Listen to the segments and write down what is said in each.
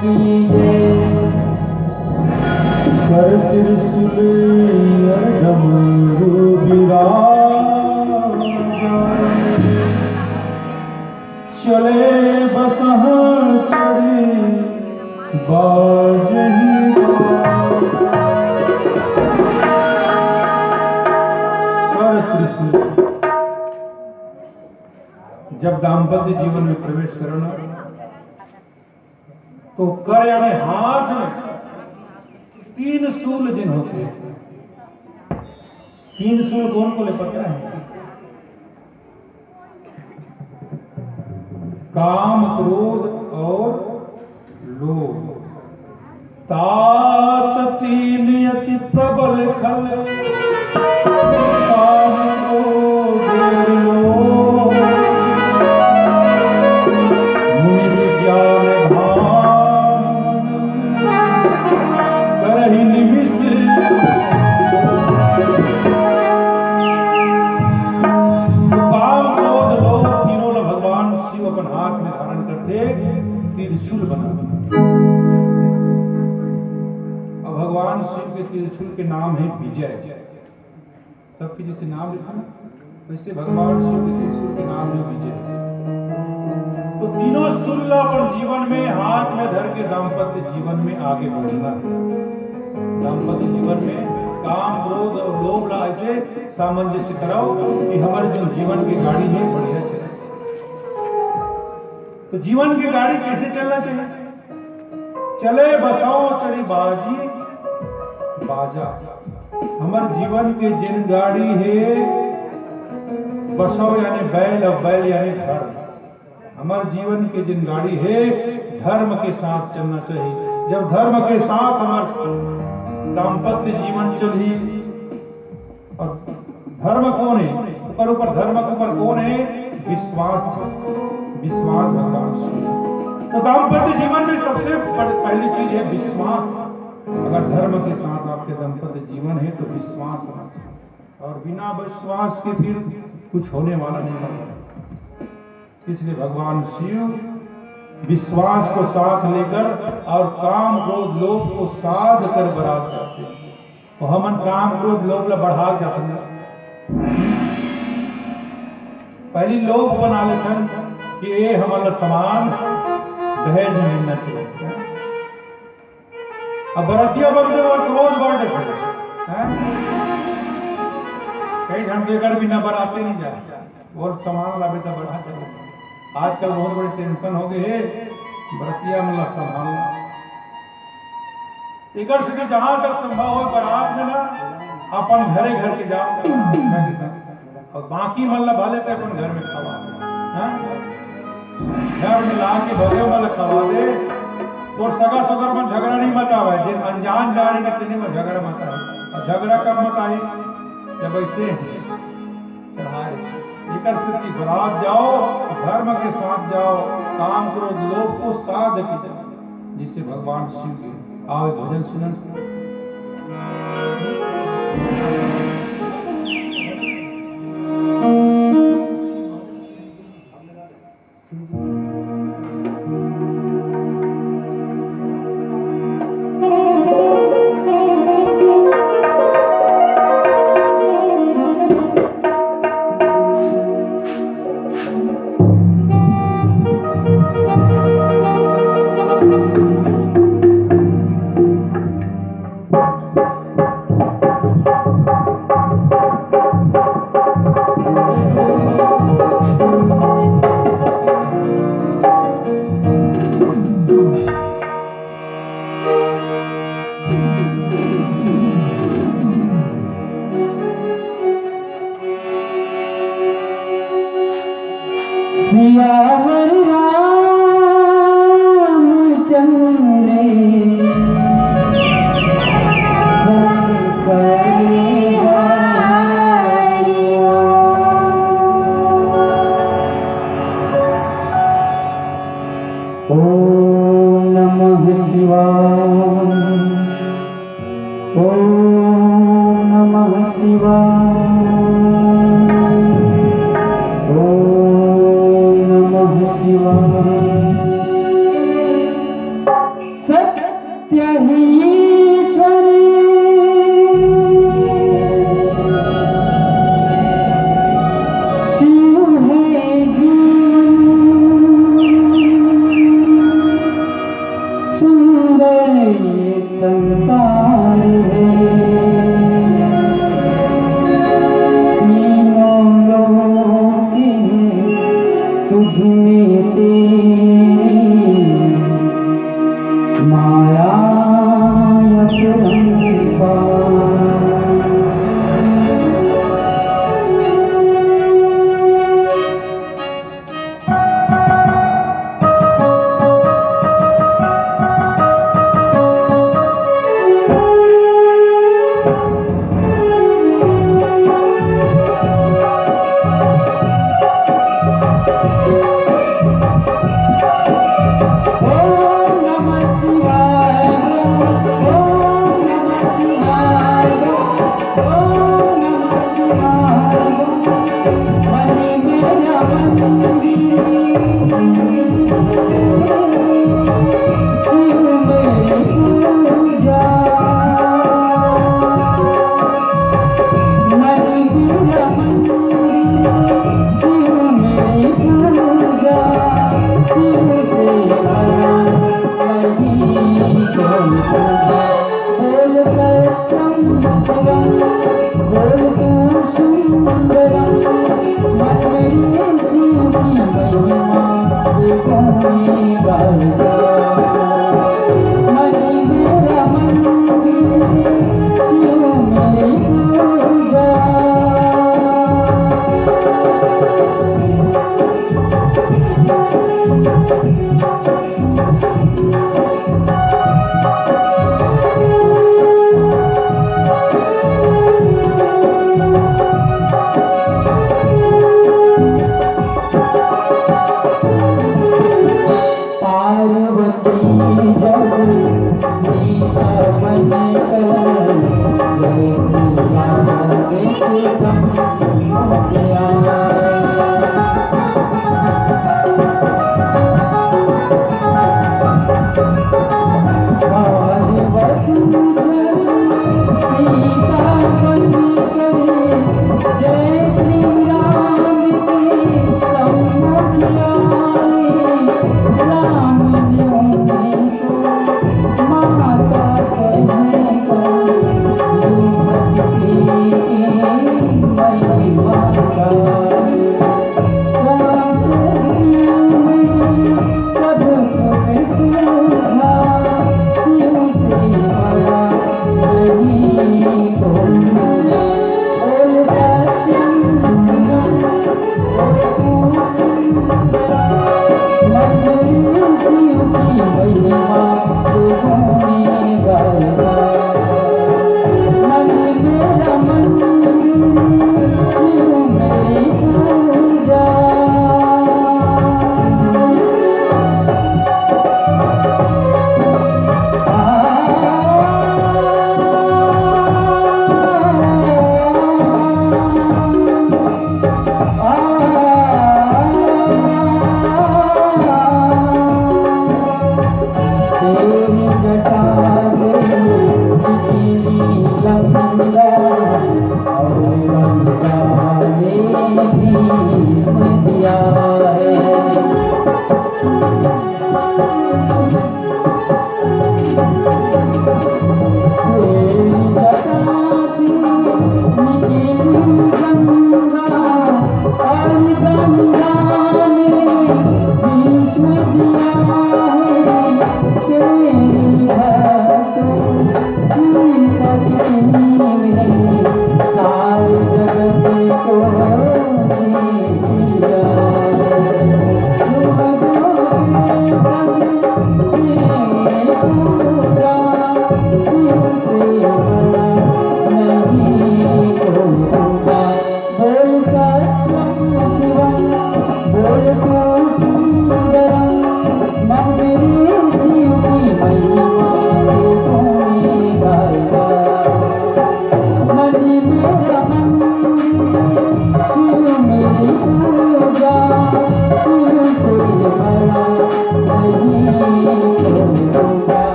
कीजे कर त्रिशूल डमरू बिराजा चले बसह चढ़ी बाजही जब दाम्पत्य जीवन में प्रवेश करना तो कर यानी हाथ में 3 सूल जिन होते हैं। 3 सूल कौन को ले पता है? काम, क्रोध और लोभ। तात 3 अति प्रबल खल काम, क्रोध, लोभ। मुनि विज्ञान भान करहि निमिष काम, क्रोध, लोभ तीनों भगवान शिव अपन हाथ में धारण करते त्रिशूल बना। और भगवान शिव के त्रिशूल के नाम है विजय। सबके जैसे नाम लिखा ना वैसे भगवान शिव के त्रिशूल के नाम है विजय। तो तीनों शूल पर जीवन में हाथ में धर के दाम्पत्य जीवन में आगे बढ़ना है। दाम्पत्य जीवन में काम, क्रोध और लोभ ला ऐसे सामंजस्य कराओ कि हमारे जो जीवन की गाड़ी है बढ़िया चले। तो जीवन की गाड़ी कैसे चलना चाहिए? चले बसाओ चढ़ी बाजी बाजा। हमारे जीवन के जिन गाड़ी है बसाओ यानी बैल और बैल यानी धर्म। हमारे जीवन के जिन गाड़ी है धर्म के साथ चलना चाहिए। जब धर्म के साथ हमारा दाम्पत्य जीवन चली और धर्म कौन है? ऊपर धर्म के ऊपर कौन है? विश्वास। विश्वास भगवान। तो दाम्पत्य जीवन में सबसे पहली चीज है विश्वास। अगर धर्म के साथ आपके दाम्पत्य जीवन है तो विश्वास होना चाहिए। और बिना विश्वास के फिर कुछ होने वाला नहीं है। इसलिए भगवान शिव विश्वास को साथ लेकर और काम, क्रोध, लोभ को साध कर बरात जाते हैं। तो हम काम, क्रोध, लोभ ला बढ़ा जाते हैं। पहली लोभ बना लेते हैं कि ये हमारा सामान दहेज मिलना चाहिए। अब बरातिया बनते और क्रोध बढ़ देते हैं। कई घंटे कर बिना बराते नहीं जाते और सामान ला बेटा बढ़ा चलो। आजकल बहुत बड़ी टेंशन हो गई है बरतिया में संभालना। एक से जहां तक संभव हो बारात में ना अपन घरे घर के जाओ और बाकी मतलब भले पे अपन घर में खवा दे। घर में ला के भले वाला खवा दे तो सगा सगर में झगड़ा नहीं मत आवे। जिन अनजान जा रहे हैं में झगड़ा मत आए। और झगड़ा कब मत आए? जब ऐसे चढ़ाए की बरात जाओ, धर्म के साथ जाओ, काम, क्रोध, लोभ को साध के जाओ। जिससे भगवान शिव आओ भजन सुनन। सियावर रामचंद्र ओम नमः शिवाय। ओम नमः शिवाय। ओम नमः शिवाय।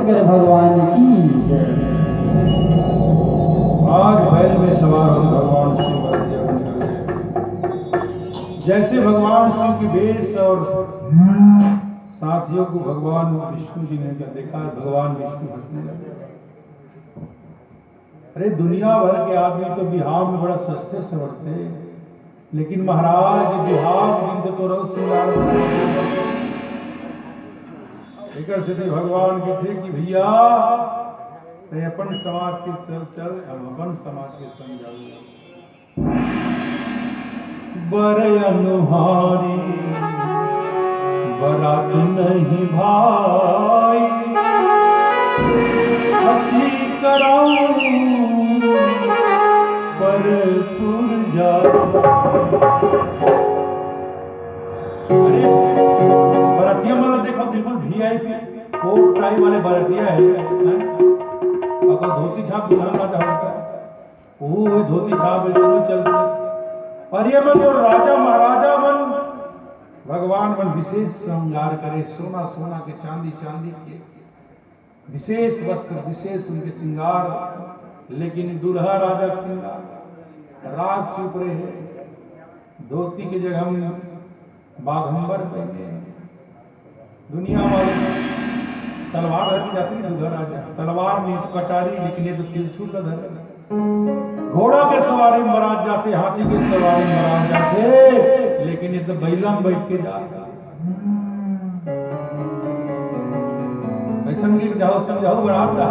शंकर भगवान की जय। आज बैल में सवार हो भगवान शिव बरतिया बन चले। जैसे भगवान शिव की वेश और साथियों को भगवान विष्णु जी ने देखा, भगवान विष्णु हंसने लगे। अरे दुनिया भर के आदमी तो बिहार में बड़ा सस्ते समझते, लेकिन महाराज बिहार बिंद तो रहो श्रृंगार एक स्थिति भगवान की थी कि भैया अपन समाज के चल अब अपन समाज के समझाओ। बर अनुहारी बरात नहीं भाई, हंसी कराऊं बरपुर जाए। अरे बरातिया मतलब देखो बिल्कुल वीआईपी कोट टाई वाले बरातिया है। अगर धोती छाप दुल्हन राजा होता है, वो धोती छाप चलते। और ये मन जो राजा महाराजा मन भगवान मन विशेष श्रृंगार करे, सोना सोना के चांदी चांदी के विशेष वस्त्र, विशेष उनके श्रृंगार। लेकिन दूल्हा राजा श्रृंगार राग चुप रहे हैं, धोती की जगह हम बाघंबर पहने। दुनिया वाले तलवार रखी जाती है, दूल्हा राजा तलवार नहीं तो कटारी, लेकिन ये तो तिरछू का धर। घोड़ा के सवारी में बारात जाते, हाथी के सवारी में बारात जाते, लेकिन ये तो बैला में बैठ के जाते। जाओ समझाओ बारात का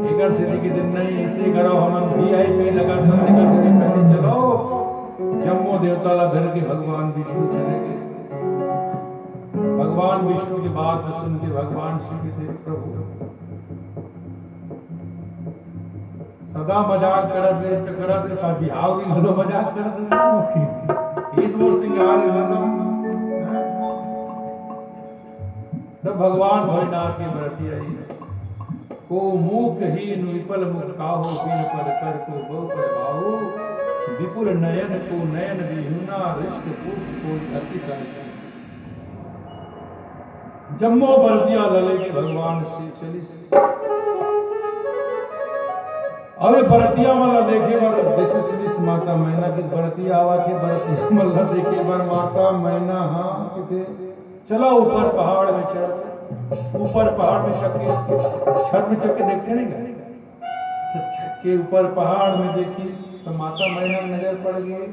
एक सिद्धि के दिन नहीं, ऐसे करो हम वीआईपी लगा पहले चलो। जम्मू देवता ला घर के भगवान विष्णु चले गए। भगवान विष्णु की बात सुन के भगवान शिव से प्रभु सदा मजाक करते करते बिहाव की घरों मजाक करते ईद वो श्रृंगार तब भगवान भोलेनाथ की व्रती आई को मुख हीन विपल मुख काहो पीन पर कर को बहु पर बाहु विपुल नयन को नयन विहुना रिष्ट पुष्ट को अति कर। जम्मो बरतिया लले के भगवान से चली। अबे बरतिया मला देखे बार जैसे सिलिस माता मैना की बरतिया आवा के बरतिया मला देखे बार माता मैना हाँ किते चला ऊपर पहाड़ में चढ़। ऊपर पहाड़ में छत में चढ़ के देखते नहीं गए के ऊपर पहाड़ में देखी तो माता मैना नजर पड़ गई।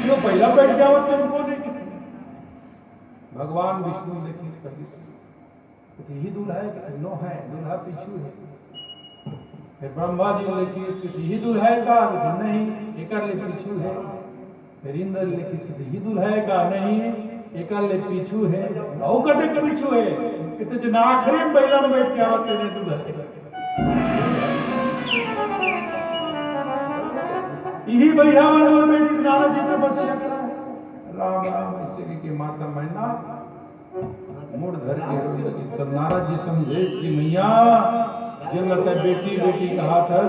क्यों पहला बैठ जाओ तो उनको देखी। भगवान विष्णु ने देखी यही दूल्हा है, नो है दूल्हा पीछू है। फिर ब्रह्मा जी ने देखी यही दूल्हा है का नहीं, एक पीछू है। फिर इंद्र ने देखी यही दूल्हा है का नहीं, एक पीछू है। और कटे के पीछू है कितने जो आखिरी में बैला में बैठ के आवत ने दूल्हा यही बैठा वाले बेटी नारद जी तपस्या कर राम राम ऐसे की माता मैना मुड़ धर के रोने लगी। तब नारद जी समझे कि मैया जगत है बेटी बेटी कहा था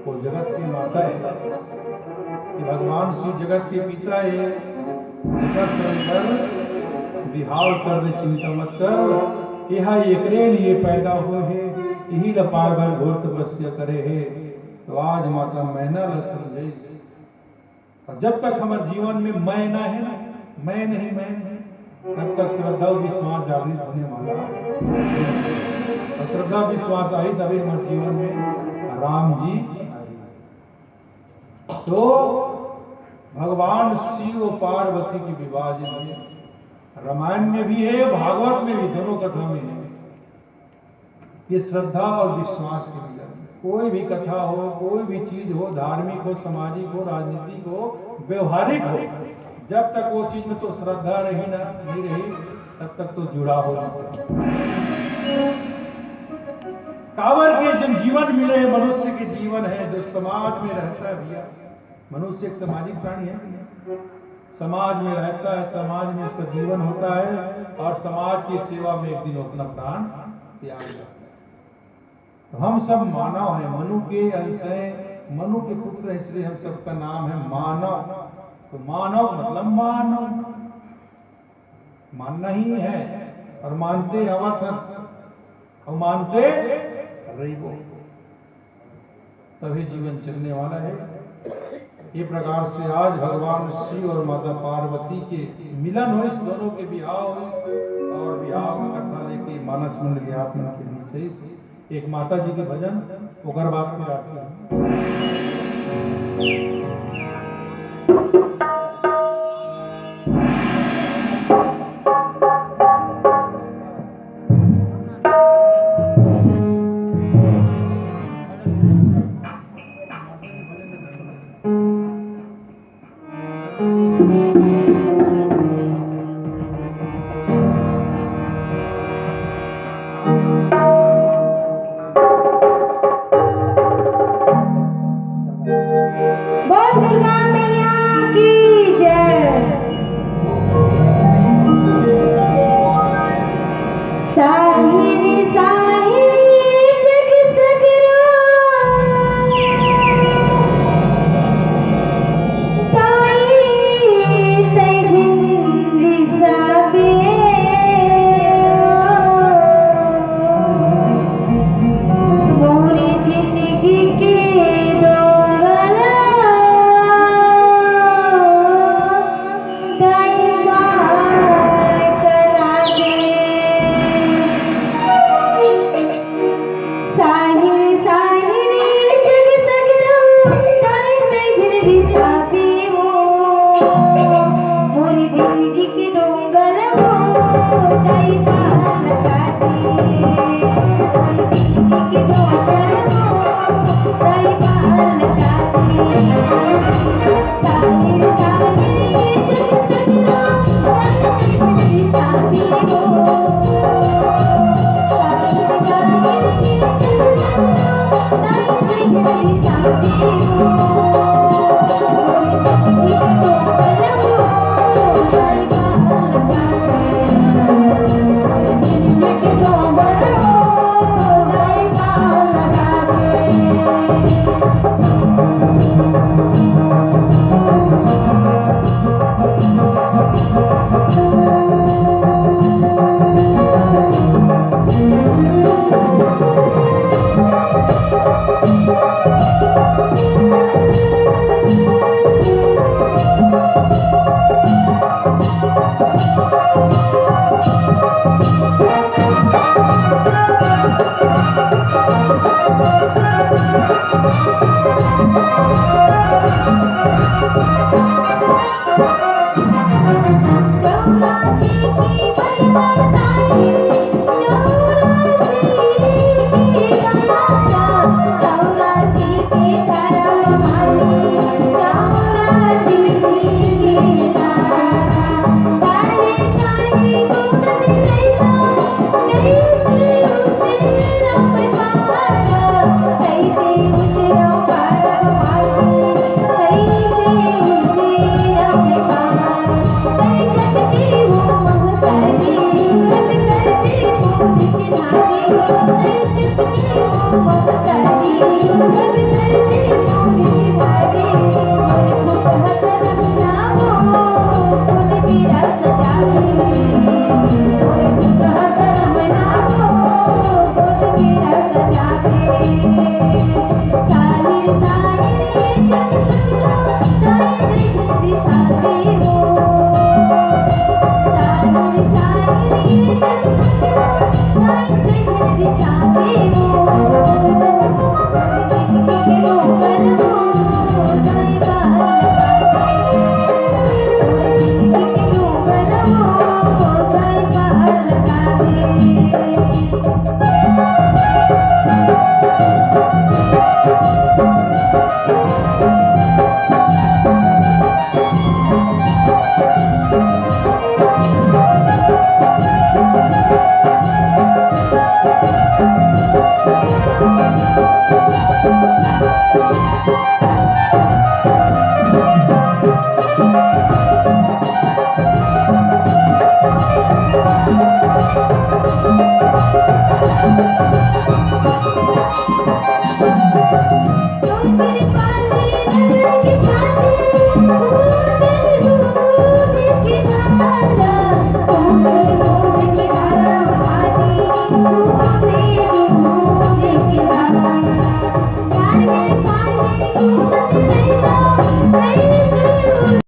वो जगत की माता है कि भगवान शिव जगत के पिता है। विहार कर दे चिंता मत कर, यह एकरे लिए पैदा हो है, यही लपार भर घोर तपस्या करे है। तो आज माता मैना ल समझे। जब तक हमारे जीवन में मैं ना है ना, मैं नहीं मैं है, तब तक श्रद्धा विश्वास जागृत होने वाला है। श्रद्धा विश्वास आई तभी हमारे जीवन में राम जी आई। तो भगवान शिव और पार्वती की विवाह जी रामायण में भी है, भागवत में भी, दोनों कथा में है। ये श्रद्धा और विश्वास के विषय में कोई भी कथा हो, कोई भी चीज हो, धार्मिक हो, सामाजिक हो, राजनीतिक हो, व्यवहारिक हो, जब तक वो चीज में तो श्रद्धा रही ना नहीं रही तब तक तो जुड़ा हो नहीं सकता। कांवर के जन जीवन मिले हैं, मनुष्य के जीवन है जो समाज में रहता है। भैया मनुष्य एक सामाजिक प्राणी है, समाज में रहता है, समाज में उसका जीवन होता है और समाज की सेवा में एक दिन अपना प्राण त्याग करता है। तो हम सब मानव हैं, मनु के अंश हैं, मनु के पुत्र, इसलिए हम सबका नाम है मानव। तो मानव मतलब मानव मानना ही है और मानते अवत मानते रही वो, तभी जीवन चलने वाला है। ये प्रकार से आज भगवान शिव और माता पार्वती के मिलन हो, इस दोनों के विवाह हो, और विवाह का कथा लेके मानस मंडल के आप मन के बीच एक माता जी के भजन ओकर बात में आते हैं। Thank you.